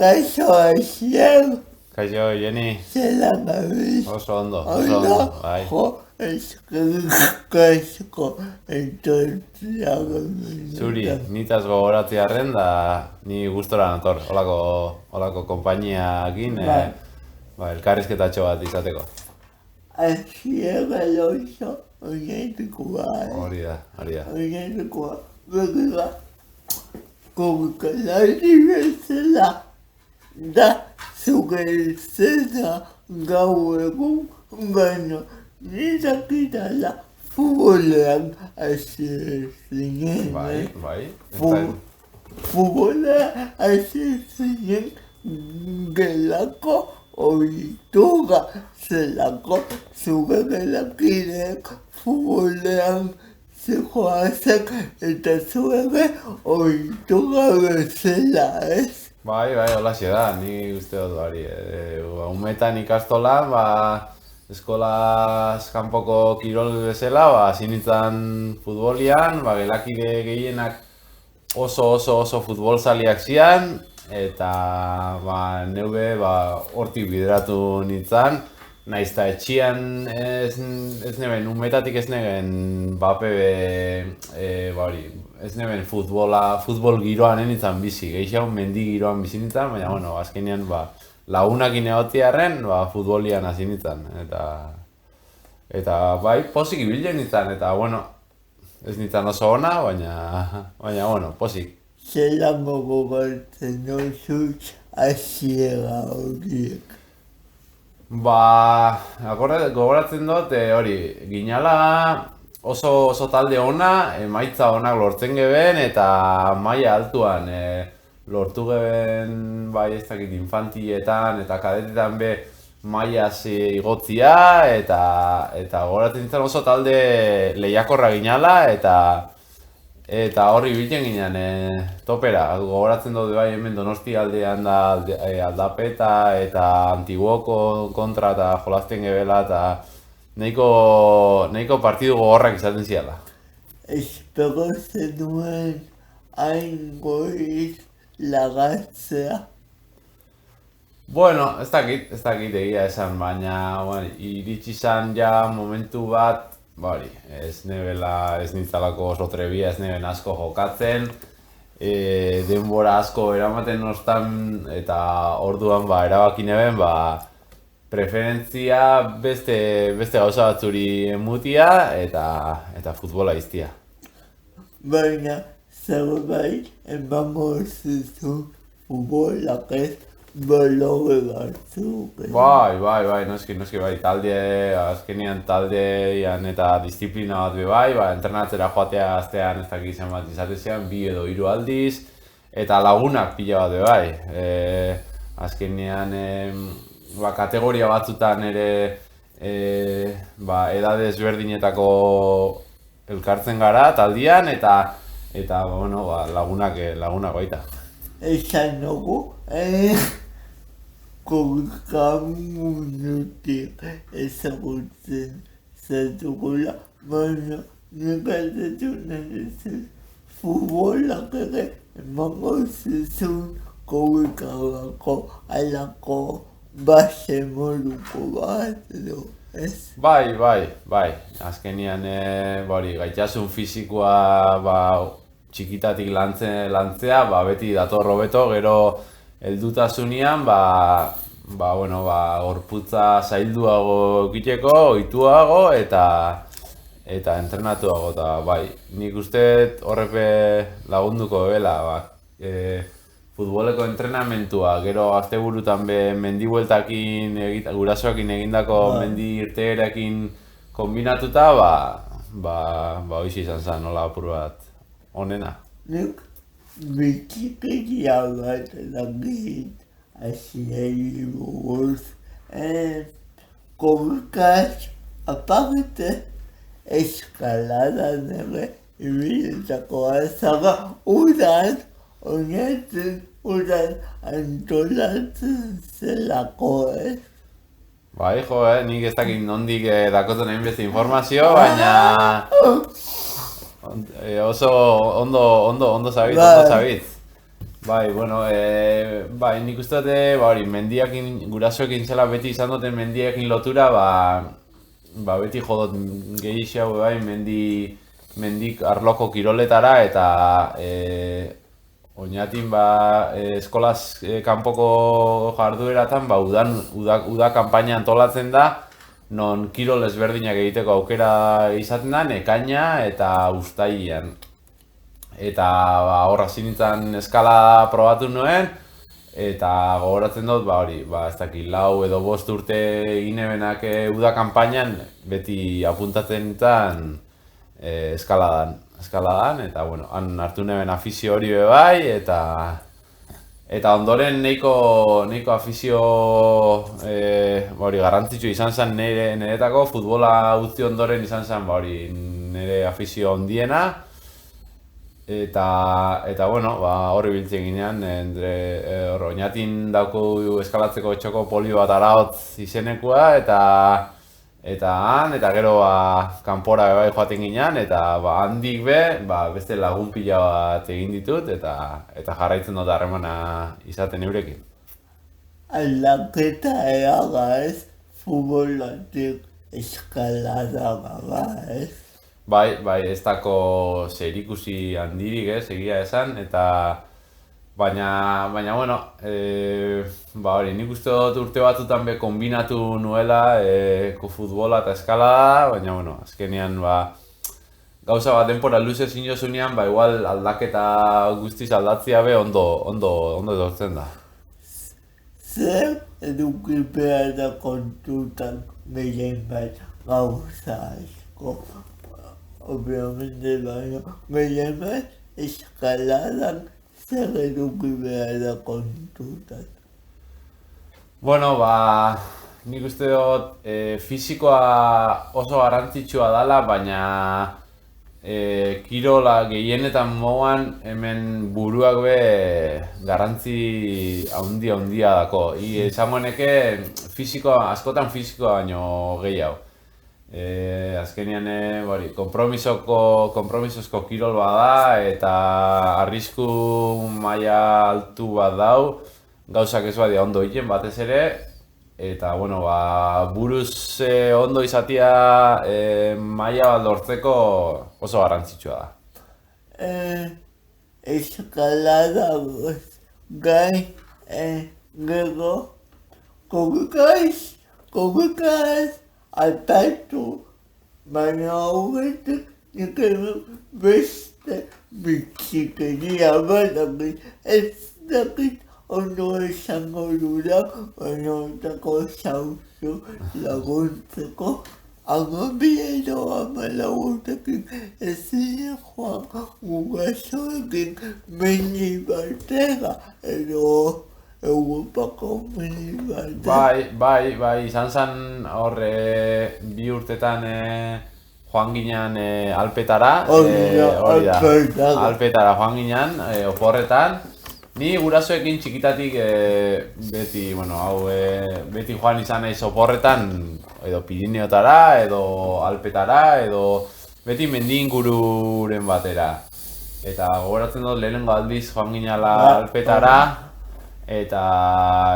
kaixo Asier. Kaixo, Jeni. Zelan gabiz. Oso ondo, bai. Jo, eskerrik asko entortziak. Zuri, nitaz gogoratziarren da ni gustora nator, holako konpainiakin, elkarrizketatxo bat izateko. Asier Alonso, oinetikoa. Hori da. Oinetikoa, begira, komukalari bezala. Da, zuke zena gau egun, baina nizakitala futbolean hasi zinen. Bai. Futbolean hasi zinen gelako ohitura zelako zuke gelakideek futbolean zijoazek eta zueke ohitura bezala, ez? Bai, holaxe da, ni uste dut hori. Umetan ikastolan, eskolaz kanpoko kirol bezala, hasi nintzen futbolian, gelakide gehienak oso futbolzaliak zian, eta neube hortik bideratu nintzen, nahiz eta etxian ez neben, umetatik ez neben ez neben futbol giroan nintzen bizi, gehiago mendi giroan bizi nintzen, baina azkenean lagunakin egotiarren futbolian hasi nintzen, eta bai, posik ibiltzen nintzen, eta ez nintzen oso ona, baina posik. Zelan gogoratzen duzut hasiera horiek? Gogoratzen dut hori, ginala oso talde ona, emaitza onak lortzen geben eta maila altuan lortu geben ez dakit infantietan eta kadetetan be mailaz igotzia eta gogoratzen nintzen oso talde lehiakorra ginala eta horri biltzen ginen topera. Gogoratzen dut bai hemen Donosti aldean da Aldapeta eta Antiguoko kontra eta jolazten gebela eta nahiko partidu gogorrak izaten ziala. Espero zenuen hain goiz lagatzea? Bueno, ez dakit egia esan, baina iritsi izan ja momentu bat, ez nintzalako oso trebia, ez neben asko jokatzen, denbora asko eramaten ostan eta orduan erabaki neben preferentzia beste gauza batzuri emutia eta futbola iztia. Baina zerbait emango zizun futbolak ez balore batzuk. Bai, noski bai, azkenean taldean eta disiplina bat bai, entrenatzera joatea astean ez dakit zenbat izatezean, 2 edo 3 aldiz, eta lagunak pila bat bai. Azkenean kategoria batzutan ere edade ezberdinetako elkartzen gara taldian eta lagunak baita. Esan dugu, kokamunutik ezagutzen zatugula, baina nik aldetunen futbolak ere emango zizun kogikarako alako base moduko bat edo, ez? Bai. Azkenean gaitasun fisikoa txikitatik lantzea, beti dator hobeto, gero heldutasunean, gorputza zailduago egiteko, ohituago eta entrenatuago, eta bai, nik uste horrepe lagunduko bela, futboleko entrenamentua, gero asteburutan mendibueltakin, gurasoekin egindako mendi irteerekin kombinatuta, hoiz izan zen, nola apur bat onena. Nik bikipedia bat langit hasieri buruz. Korkaz aparte eskaladan ere ibiltzako azaga udan antolatzen zelako, ez? Bai, nik ez dakit nondik dakoten hainbeste informazio, baina oso ondo zabitz. Bai, bueno, bai, nik uste dut, hori, mendiakin, gurasoekin zela beti izan duten mendiakin lotura, beti jodot gehiago bai, mendik arloko kiroletara, eta oinatin, eskolaz kanpoko jardueratan, uda kanpaina antolatzen da, non kirol ezberdinak egiteko aukera izaten da, ekaina eta uztailean. Eta horra nintzen eskala probatu nuen, eta gogoratzen dut, ez dakit, 4 edo 5 urte ginebenak uda kanpainan, beti apuntatzen nintzen eskaladan, eta bueno, han hartu neben afizio hori bai, eta ondoren nahiko afizio garrantzitsu izan zen niretako, futbola utzi ondoren izan zen nire afizio ondiena, eta bueno, horri biltzen ginean, oinatin dauku eskalatzeko txoko polio bat araotz izenekua, eta gero kanpora bai joaten ginean, eta handik beste lagun pila bat egin ditut, eta jarraitzen dut harremana izaten eurekin. Aldaketa eraga ez, futbolatik eskalada ez. Bai, ez dako zerikusi handirik egia esan, baina bueno, nik uste dut urte batzutan kombinatu nuela futbola eta eskalada, baina bueno, azkenean gauza bat denpora luze zinozunean, igual aldaketa guztiz aldatzea ondo etortzen da. Zer eduki behar da kontutan gehien bat gauza asko. Obviamente baina gehien bat eskaladan zer eduki behar da kontutan. Bueno, nik uste dut fisikoa oso garrantzitsua dela, baina kirola gehienetan moduan hemen buruak garrantzi handia dako. Esango neke askotan fisikoa baino gehiago. Azkenean konpromisozko kirol bada eta arrisku maila altu bat dau, gauzak ez badia ondo egiten batez ere, eta bueno, buruz ondo izatea maila bat lortzeko oso garrantzitsua da. Eskalada gai gero kogukaz altatu, baina horretik nik beste bitxikeria bat ez dakit ondo esango duda, baina horretako zauzu laguntzeko. Agabia edo 14 urtekin ezin joan gurasoekin mendi batera edo Europako mendi batera. Bai, izan zen horre 2 urtetan joan ginean Alpetara, Alpetara joan ginean, oporretan. Ni gurasoekin txikitatik beti joan izan naiz oporretan, edo Pirineotara, edo Alpetara, edo beti mendi ingururen batera. Eta gogoratzen dut lehenengo aldiz joan ginala Alpetara, eta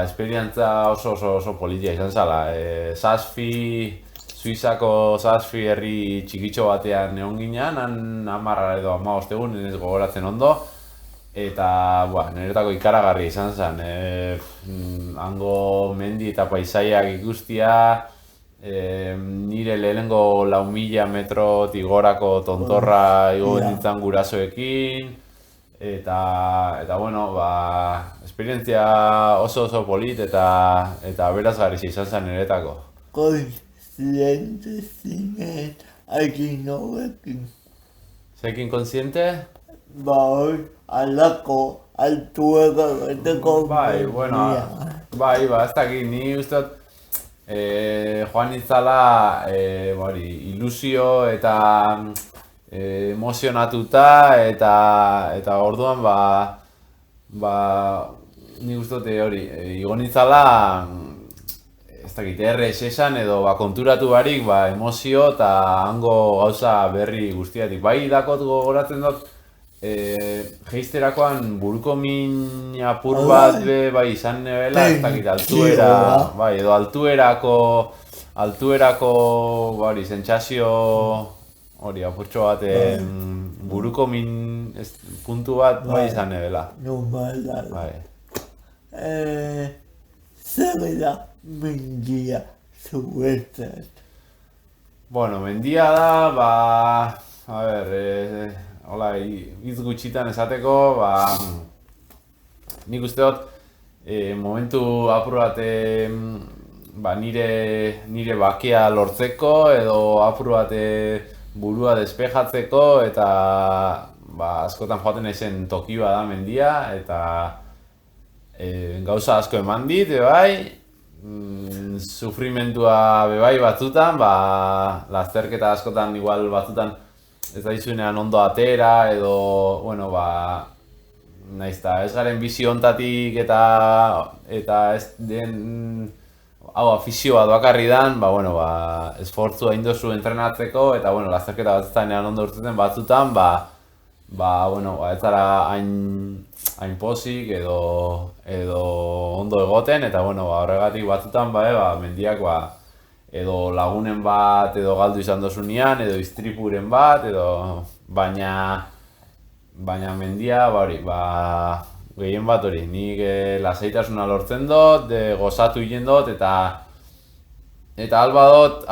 esperientza oso politia izan zala. Suizako Zazfi herri txikitxo batean egon ginean, han 10 edo 15 egun, ez gogoratzen ondo. Eta, niretako ikaragarri izan zen, hango mendi eta paisaiak ikustia, nire lehenengo 4.000 metrotik gorako tontorra igo nintzen gurasoekin, eta esperientzia oso polit eta berazgarri izan zen niretako. Kontziente zinen hakin horrekin. Zekin kontziente? Alako altuega bateko ez dakit, ni uste joan nintzala ilusio eta emozionatuta eta orduan nik uste dut igo nintzala ez dakit, errezesan edo konturatu barik emozio eta hango gauza berri guztiatik. Bai dakot gogoratzen dut Jeisterakoan buruko min apur bat be, bai izan nebela, ez dakit altuera, bai, edo altuerako, bai, sentsazio hori apurtxo bat, buruko min puntu bat, bai izan nebela. Normala. Bai. Zer da mendia zuretzat? Bueno, mendia da, ba, a ber, hola, hitz gutxitan esateko, ba, nik uste dut, momentu apur bat, ba, nire bakea lortzeko, edo apur bat burua despejatzeko, eta ba, askotan joaten naizen toki bat da mendia, eta gauza asko eman dit, bai, sufrimentua bebai batzutan, ba, lasterketa askotan igual batzutan ez da izunean ondo atera, edo, bueno, ba, naizta, ez garen bizi hontatik eta ez den, hau, afizio bat bakarri dan, ba, bueno, ba, esfortzua indozu entrenatzeko, eta, bueno, lasterketa batzutan ondo urteten batzutan, ba, bueno, ba, ez zara hain pozik edo ondo egoten, eta, bueno, ba, horregatik batzutan, ba, mendiak, ba, edo lagunen bat edo galdu izan dozunean, edo istripuren bat, edo baina mendia, ba hori, ba gehien bat hori, nik lasaitasuna lortzen dut, gozatu egin dut, eta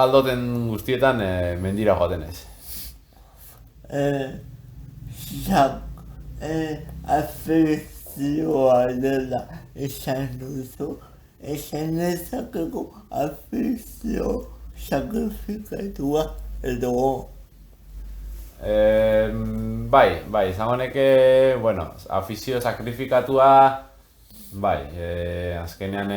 aldoten guztietan mendira joaten ez. Afizioa dela esan duzu, esan ezakeko afizio sakrifikatua edo. Bai, izango neke, bueno, afizio sakrifikatua, bai, azkenean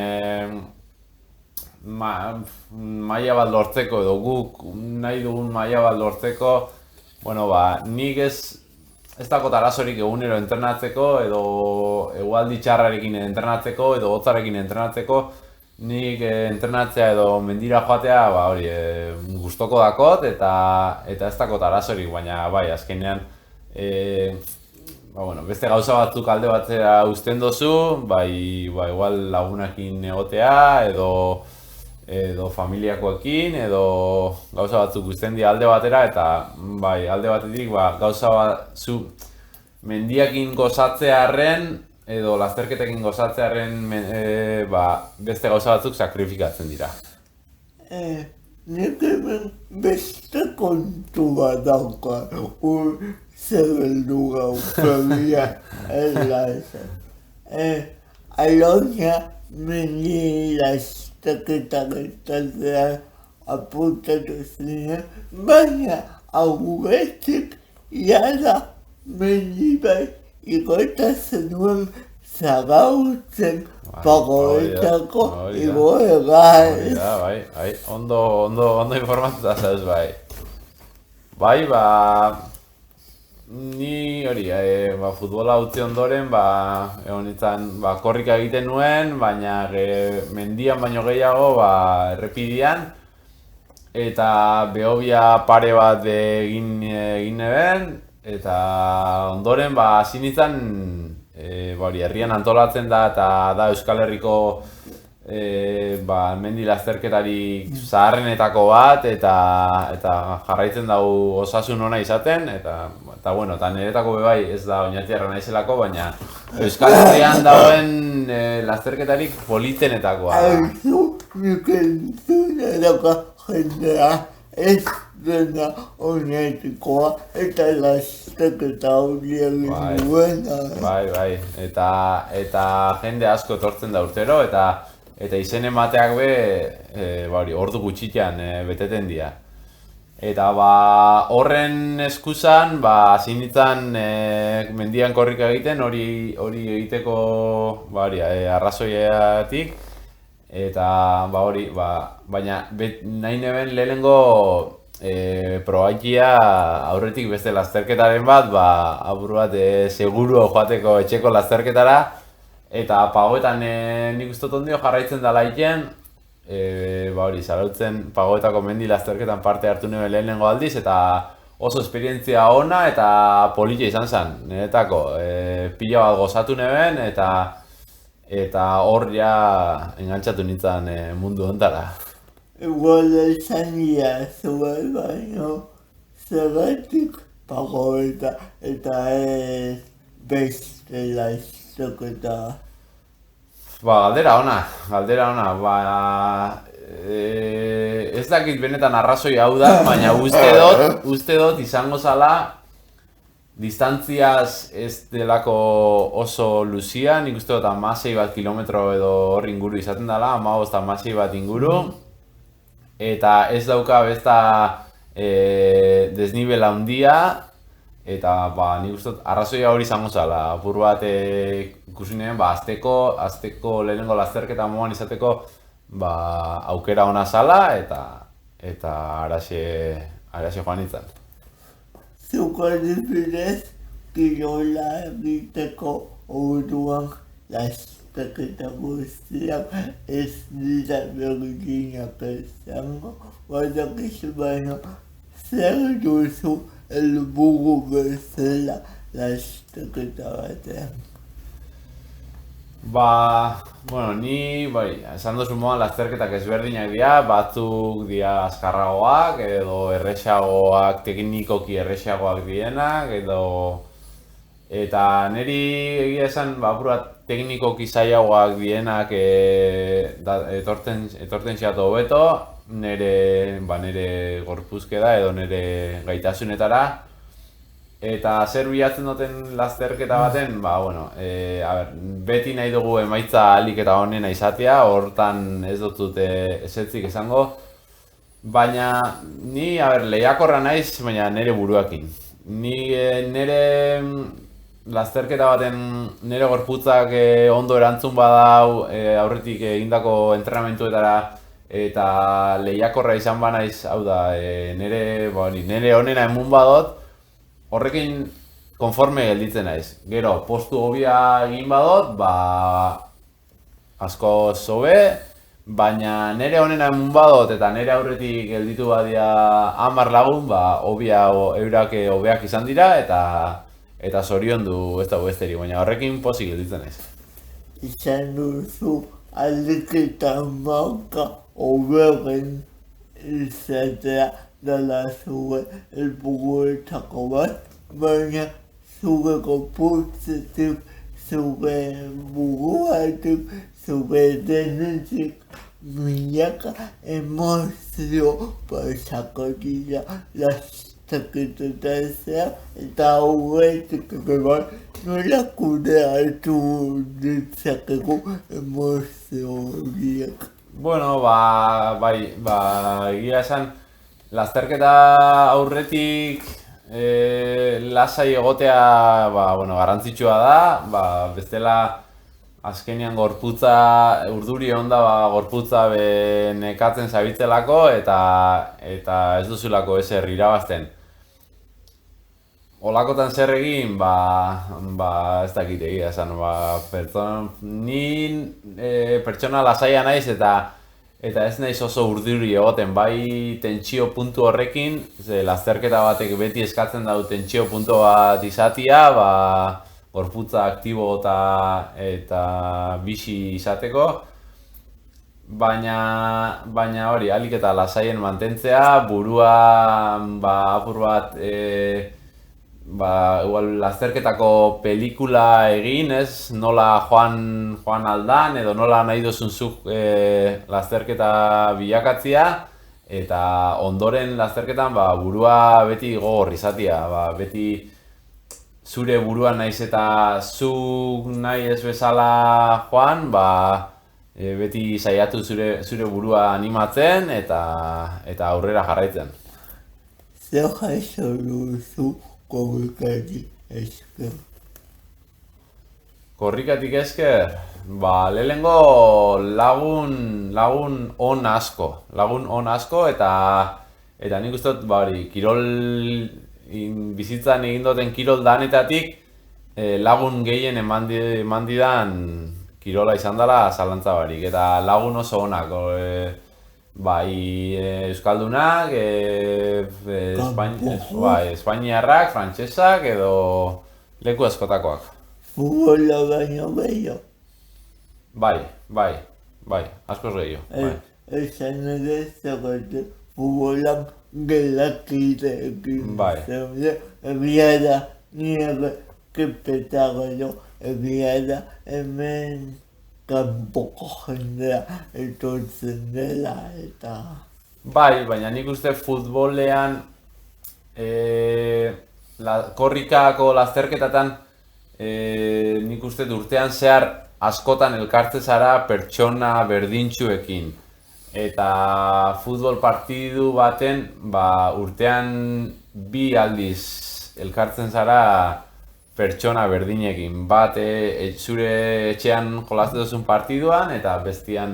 maila bat lortzeko edo guk nahi dugun maila bat lortzeko, bueno, ba, nik ez dakot arazorik egunero entrenatzeko edo egualdi txarrarekin entrenatzeko edo hotzarekin entrenatzeko, nik entrenatzea edo mendira joatea, ba hori, gustoko dakot eta ez dakot arazorik, baina bai, azkenean ba, bueno, beste gauza batzuk alde batzera uzten dozu, bai, igual lagunekin egotea edo familiakoekin, edo gauza batzuk uzten dira alde batera, eta bai, alde batetik gauza batzu mendiakin gozatzearren, edo lasterketekin gozatzearren beste gauza batzuk sakrifikatzen dira. Nik hemen beste kontu bat dauka, zerreldu gauzabia elaizen. Alonia mendi lasterketak estazean apuntatu zinen, baina aurretik jada mendi bai igota zenuen zagautzen pagoetako igoera ez. Bai, ondo informatuta zauz, bai. Bai, ni hori, futbola utzi ondoren, egon nintzen, korrika egiten nuen, baina mendian baino gehiago, errepidean, eta behobia pare bat egin neben, eta ondoren, hasi nintzen, herrian antolatzen da, eta da Euskal Herriko mendi lasterketarik zaharrenetako bat, eta jarraitzen dugu osasun ona izaten, eta niretako bebai ez da oinatiarra naizelako, baina Euskal Herrian dagoen lasterketarik politenetakoa. Aizu, nik entzun edaka jendea ez dena oinatikoa eta lasterketa hori egin duena. Bai, eta jende asko etortzen da urtero, eta izen emateak ordu gutxitan beteten dira. Eta horren eskuzan, hasi nintzen mendian korrika egiten, hori egiteko arrazoiatik. Eta baina nahi neben lehenengo probaikia aurretik beste lasterketaren bat, apur bat seguru joateko etxeko lasterketara. Eta pagoetan nik uste dut ondio jarraitzen dela iken, zarautzen pagoetako mendi lasterketan parte hartu nuen lehenengo aldiz, eta oso esperientzia ona eta polita izan zen, niretako. Pila bat gozatu neben eta hor ja engantzatu nintzen mundu hontara. Igual esan zuen baino zergatik pago eta ez beste lasterketa. Galdera ona, ez dakit benetan arrazoi hau da, baina uste dut izango zala distantziaz ez delako oso luzia, nik uste dut 16 bat kilometro edo hor inguru izaten dela, 15-16 bat inguru, eta ez dauka besta desnibel handia, eta nik uste dut arrazoia hori izango zala, apur bat ikusi nien, azteko lehenengo lasterketa moan izateko aukera ona zala eta araxe joan nintzen. Zuk adibidez, kirola egiteko orduan lasterketa guztiak ez dira berdinak izango, badakizu baino zer duzu helburu bezala lasterketa batean. Ni, esan duzu moan lasterketak ezberdinak dira, batzuk dira azkarragoak edo erresagoak, teknikoki erresagoak dienak eta niri egia esan teknikoki zailagoak dienak etorten xatu hobeto nire gorpuzkera edo nire gaitasunetara. Eta zer bilatzen duten lasterketa baten, beti nahi dugu emaitza ahalik eta onena izatea, hortan ez dut ezetzik esango. Baina ni, lehiakorra naiz, baina nire buruakin. Ni nire lasterketa baten nire gorputzak ondo erantzun badau aurretik egindako entrenamentuetara eta lehiakorra izan banaiz, hau da, nire onena emun badot, horrekin konforme gelditzen naiz. Gero, postu hobia egin badot, asko zobe, baina nire honena emun badot eta nire aurretik gelditu badia 10 lagun, hobia eurak hobeak izan dira eta zoriondu ez dago esteri, baina horrekin pozik gelditzen naiz. Izan duzu aldiketa marka hoberen izatea dela zure helburuetako bat, baina zure gorputzetik, zure buruatik, zure denetik milaka emozio pasako dira lasterketetan eta horretik nola kudeatu ditzakegu emozio horiek. Egia esan, lasterketa aurretik lasai egotea garrantzitsua da, bestela azkenean gorputza, urduri onda gorputza nekatzen zabitzelako eta ez duzulako ezer irabazten. Olakotan zer egin, ez dakit egia esan, ni pertsona lasaia naiz eta ez naiz oso urduri egoten, bai tentsio puntu horrekin, lasterketa batek beti eskatzen dau tentsio puntu bat izatia, gorputza aktibo eta bizi izateko, baina hori, ahalik eta lasaien mantentzea, burua apur bat lasterketako pelikula egin, ez? Nola joan aldan edo nola nahi duzun zuk lasterketa bilakatzia eta ondoren lasterketan burua beti gogor izatea, beti zure buruan naiz eta zuk nahi ez bezala joan, beti saiatu zure burua animatzen eta aurrera jarraitzen. Zer jaso duzu korrikatik esker? Korrikatik esker? Lehenengo lagun on asko eta nik uste dut kirol bizitzan egin duten kirol danetatik lagun gehien eman didan kirola izan dela zalantza barik eta lagun oso onak. bai euskaldunak, Kanpoko. espainiarrak, frantsesak edo leku askotakoak. Futbola baino gehiago. Bai, askoz gehiago, bai. Esan ere zegoete futbolan gelakideekin Bai. zeuden. Egia da, nire kepetago egia da, hemen kanpoko jendea etortzen dela eta... Bai, baina nik uste futbolean korrikako lasterketatan nik uste urtean zehar askotan elkartze zara pertsona berdintsuekin. Eta futbol partidu baten urtean bi aldiz elkartzen zara pertsona berdinekin. Bat zure etxean jolasten duzun partiduan eta bestian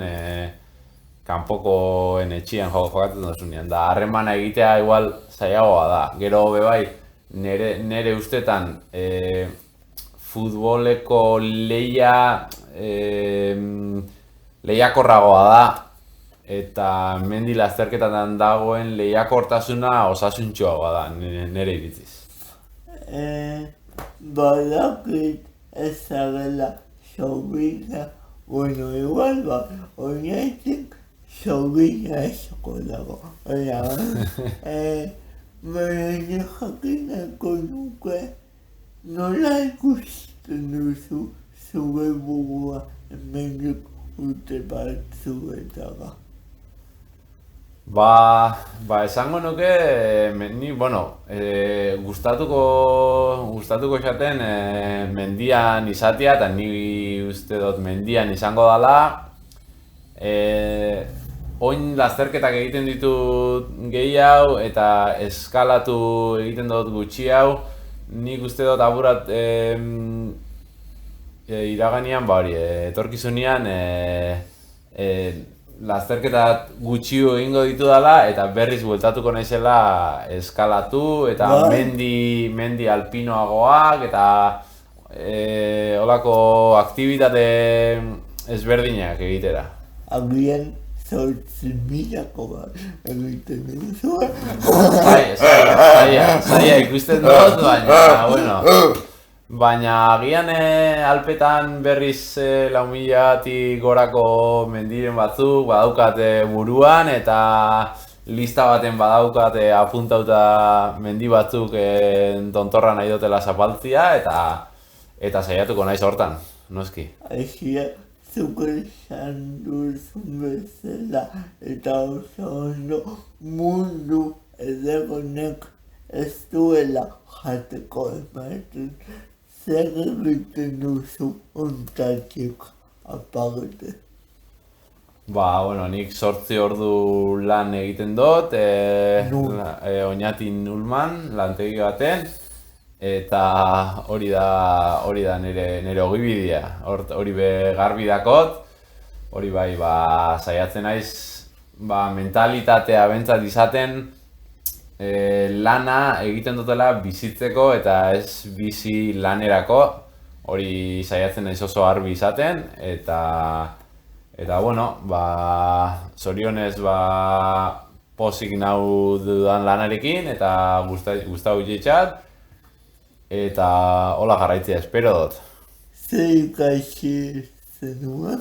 kanpokoen etxean jokatzen duzunean. Da harremana egitea igual zailagoa da. Gero bai, nere ustetan futboleko lehiakorragoa da. Eta mendi lasterketatan dagoen lehiakortasuna osasuntsuagoa da, nere iritziz. Badakit ez zagela sobina, bueno, igual oinaitik sobina asko dago. Baina jakinako nuke nola ikusten duzu zure burua hemendik urte batzuetara. Esango nuke, ni, gustatuko esaten mendian izatea, eta ni uste dut mendian izango dela. Oin lasterketak egiten ditut gehiago eta eskalatu egiten dut gutxi hau. Nik uste dut aburat iraganian, etorkizunean lasterketat gutxiu egingo ditudala eta berriz bueltatuko naizela eskalatu eta mendi alpinoagoak eta holako aktibitate ezberdinak egitera. Agian 8.000 bat egiten duzu. Zaila ikusten dut, baina agian alpetan berriz 4.000 gorako mendiren batzuk badaukate buruan eta lista baten badaukate apuntauta mendi batzuk tontorra nahi dutela zapaltzia eta saiatuko naiz hortan, noski. Aixia, zuk esan duzun bezala eta oso ondo mundu edagonek ez duela jateko ematen. Zer egiten duzu ontatik aparte? Nik 8 ordu lan egiten dut, Oñatin Ulman, lantegi baten, eta hori da nire ogibidea, hori garbi dakot, hori bai, saiatzen naiz, mentalitatea bentsat izaten, lana egiten dutela bizitzeko eta ez bizi lanerako, hori saiatzen naiz oso garbi izaten, eta zorionez pozik nau dudan lanarekin eta gustau itxat, eta hola jarraitzea espero dut. Zer ikasi zenuen?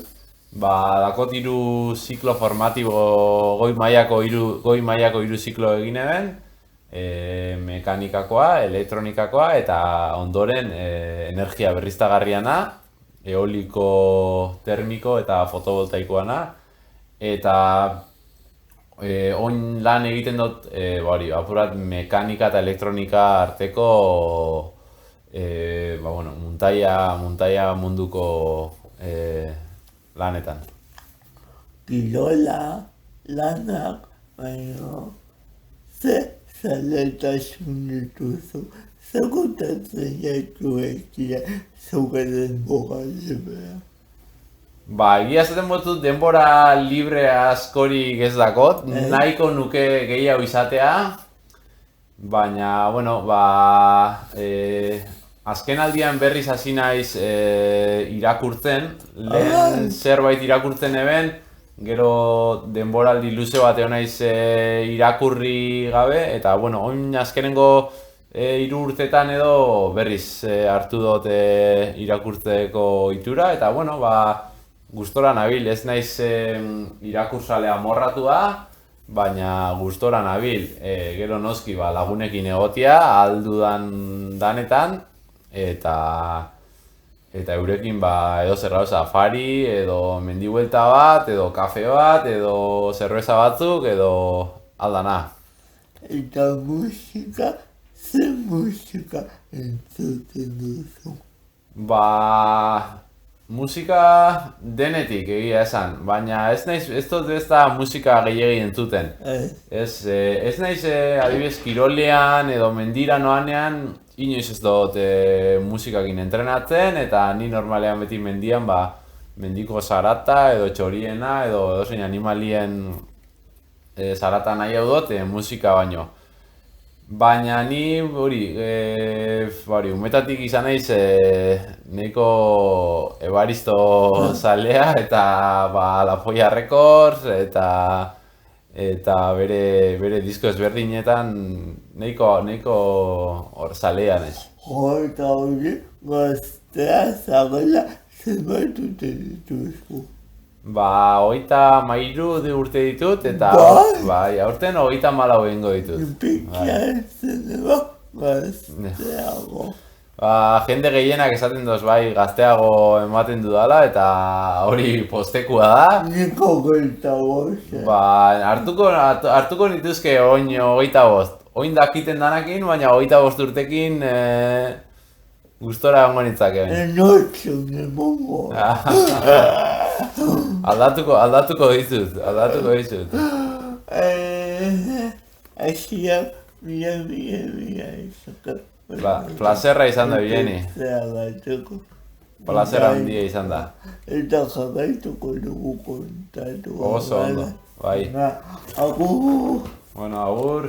Dakot 3 ziklo formatibo, goi mailako 3 ziklo egin eben, mekanikakoa, elektronikakoa eta ondoren energia berriztagarriana, eoliko, termiko eta fotovoltaikoana. Eta oin lan egiten dut, apurat mekanika eta elektronika arteko muntaia munduko lanetan. Kirola lanak, baina zaletasun dituzu, zegutatzen jaitu ekia zure denbora librea. Egia zaten botut denbora libre askorik ez dakot, nahiko nuke gehiago izatea, baina, azken aldian berriz hasi naiz irakurtzen, lehen zerbait irakurtzen eben, gero denboraldi luze bat egon naiz irakurri gabe, eta bueno, oin azkenengo 3 urtetan edo berriz hartu dut irakurtzeko ohitura, eta bueno, gustora nabil, ez naiz irakurzale amorratua, baina gustora nabil, gero noski lagunekin egotia, aldudan danetan, eta eurekin edo zer safari, edo mendibuelta bat, edo kafe bat, edo zerbeza batzuk, edo aldana. Eta musika, zer musika entzuten duzu? Musika denetik egia esan, baina ez dut ez da musika gehiegi entzuten. Ez naiz adibidez kirolean edo mendira noanean, inoiz ez dut musikakin entrenatzen, eta ni normalean beti mendian mendiko zarata edo txoriena edo edozein animalien zarata nahi hau dut musika baino. Baina ni umetatik izan naiz nahiko Evaristo zalea eta La Polla Records eta bere disko ezberdinetan nahiko hor zalea naiz. Eta hori gaztea zagela zenbat urte dituzu? 33 urte ditut eta aurten 34 egingo ditut. Pikia zeneba gazteago. Jende gehienak esaten doz gazteago ematen dudala eta hori postekua da. Niko 25. Hartuko nituzke oin 25. Oin dakiten danakin, baina 25 urtekin gustora egongo nitzake. Enotxo nemongo. Aldatuko ditut. Asia, mila izaka. Plazerra izan da, Bileni. Plazerra handia izan da. Eta jarraituko dugu kontatu. Oso ondo, bai. Agur. Bueno, agur.